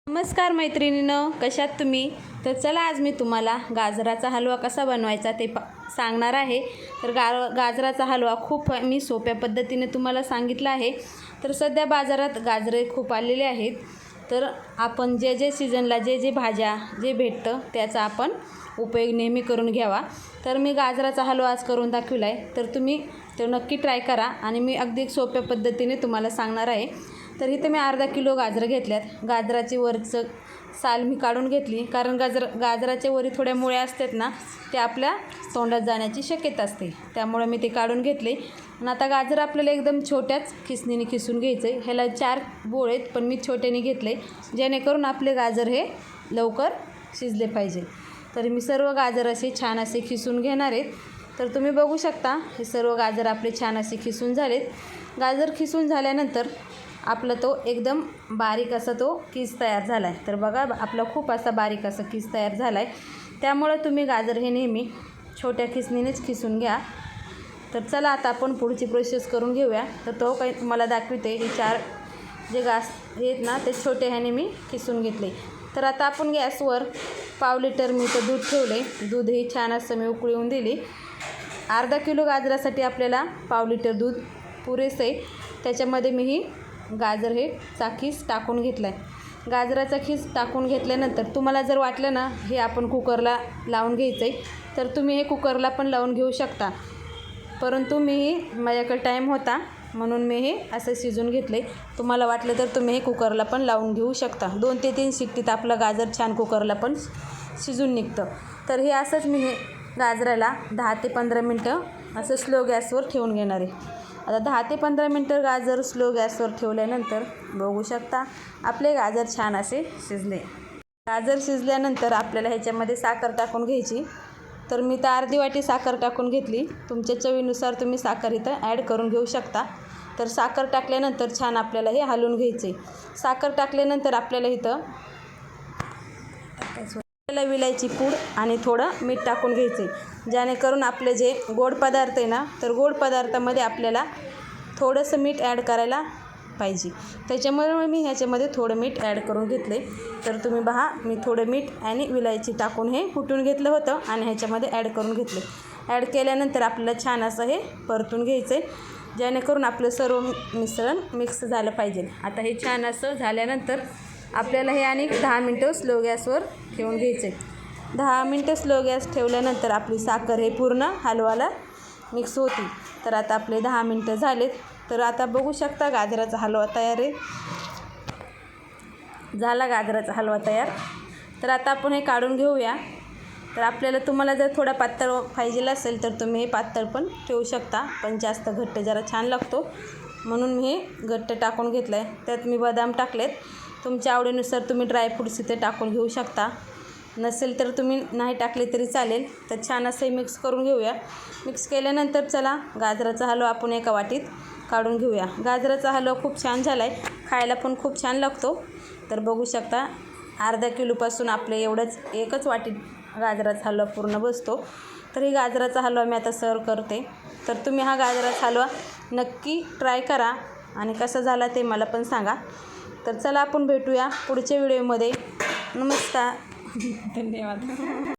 नमस्कार मैत्रिणींनो, कशात तुम्ही? तर चला आज मी तुम्हाला गाजराचा हलवा कसा बनवायचा ते सांगणार आहे. तर गाजराचा हलवा खूप मी सोप्या पद्धतीने तुम्हाला सांगितला आहे. तर सध्या बाजारात गाजरे खूप आलेले आहेत. तर आपण जे सीझनला जे भाज्या जे भेटतं त्याचा आपण उपयोग नेहमी करून घ्यावा. तर मी गाजराचा हलवा आज करून दाखवला आहे. तर तुम्ही तो नक्की ट्राय करा आणि मी अगदी सोप्या पद्धतीने तुम्हाला सांगणार आहे. तर इथे मी अर्धा किलो गाजरं घेतल्यात. गाजराची वरचं साल मी काढून घेतली, कारण गाजराच्या वरी थोड्या मुळ्या असतात ना, ते आपल्या तोंडात जाण्याची शक्यता असते, त्यामुळे मी ते काढून घेतले. आणि आता गाजर आपल्याला एकदम छोट्याच खिसणीने खिसून घ्यायचं आहे. ह्याला 4 बोळ आहेत, पण मी छोट्याने घेतले जेणेकरून आपले गाजर हे लवकर शिजले पाहिजे. तर मी सर्व गाजर असे छान असे खिसून घेणार आहेत. तर तुम्ही बघू शकता हे सर्व गाजर आपले छान असे खिसून झालेत. गाजर खिसून झाल्यानंतर आपला तो एकदम बारीक असा तो किस तयार झाला आहे. तर बघा आपला खूप असा बारीक असा किस तयार झाला आहे. त्यामुळे तुम्ही गाजर हे नेहमी छोट्या खिसणीनेच खिसून घ्या. तर चला आता आपण पुढची प्रोसेस करून घेऊया. तर तो काही तुम्हाला दाखवते. हे 4 जे घास आहेत ना, ते छोटे ह्याने मी खिसून घेतले. तर आता आपण गॅसवर पाव लिटर मी तर दूध ठेवले. दूध हे छान असं मी उकळवून दिली. अर्धा किलो गाजरासाठी आपल्याला पाव लिटर दूध पुरेसे आहे. त्याच्यामध्ये मी ही गाजर हे खीस टाकून घेतला आहे. गाजराचा खीस टाकून घेतल्यानंतर तुम्हाला जर वाटलं ना हे आपण कुकरला लावून घ्यायचं आहे, तर तुम्ही हे कुकरला पण लावून घेऊ शकता. परंतु माझ्याकडे टाईम होता म्हणून मी हे असं शिजून घेतले. तुम्हाला वाटलं तर तुम्ही हे कुकरला पण लावून घेऊ शकता. 2 ते 3 शिट्टीत आपलं गाजर छान कुकरला पण शिजून निघतं. तर हे असंच मी हे गाजराला 10 ते 15 मिनटं असं स्लो गॅसवर ठेवून घेणार आहे. आता 10 ते 15 मिनटं गाजर स्लो गॅसवर ठेवल्यानंतर बघू शकता आपले गाजर छान असे शिजले. गाजर शिजल्यानंतर आपल्याला ह्याच्यामध्ये साखर टाकून घ्यायची. तर मी तर अर्धी वाटी साखर टाकून घेतली. तुमच्या चवीनुसार तुम्ही साखर इथं ॲड करून घेऊ शकता. तर साखर टाकल्यानंतर छान आपल्याला हे हलवून घ्यायचे. साखर टाकल्यानंतर आपल्याला इथं विलायची पूड आणि थोडं मीठ टाकून घ्यायचे, जेणेकरून आपले जे गोड पदार्थ आहे ना, तर गोड पदार्थामध्ये आपल्याला थोडंसं मीठ ॲड करायला पाहिजे. त्याच्यामुळे मी ह्याच्यामध्ये थोडं मीठ ॲड करून घेतले. तर तुम्ही पहा मी थोडं मीठ आणि विलायची टाकून हे कुटून घेतलं होतं आणि ह्याच्यामध्ये ॲड करून घेतले. ॲड केल्यानंतर आपल्याला छान असं हे परतून घ्यायचं आहे, जेणेकरून आपलं सर्व मिश्रण मिक्स झालं पाहिजे. आता हे छान असं झाल्यानंतर आपल्याला हे आणि 10 मिनटं स्लो गॅसवर ठेवून घ्यायचे. 10 मिनटं स्लो गॅस ठेवल्यानंतर आपली साखर हे पूर्ण हलवाला मिक्स होती. तर आता आपले 10 मिनटं झालेत. तर आता बघू शकता गाजराचा हलवा तयार आहे. झाला गाजराचा हलवा तयार. तर आता आपण हे काढून घेऊया. तर आपल्याला तुम्हाला जर थोडा पातळ पाहिजे असेल तर तुम्ही हे पातळ पण ठेवू शकता, पण जास्त घट्ट जरा छान लागतो म्हणून मी हे घट्ट टाकून घेतलं आहे. त्यात मी बदाम टाकलेत. तुमच्या आवडीनुसार तुम्ही ड्रायफ्रूट्स इथे टाकून घेऊ शकता. नसेल तर तुम्ही नाही टाकले तरी चालेल. तर छान असं मिक्स करून घेऊया. मिक्स केल्यानंतर चला गाजराचा हलवा आपण एका वाटीत काढून घेऊया. गाजराचा हलवा खूप छान झाला आहे, खायला पण खूप छान लागतो. तर बघू शकता अर्धा किलोपासून आपले एकच वाटीत गाजराचा हलवा पूर्ण बसतो. तर ही गाजराचा हलवा मी आता सर्व करते. तर तुम्ही हा गाजराचा हलवा नक्की ट्राय करा आणि कसा झाला ते मला पण सांगा. तर चला आपण भेटूया पुढच्या व्हिडिओमध्ये. नमस्कार, धन्यवाद.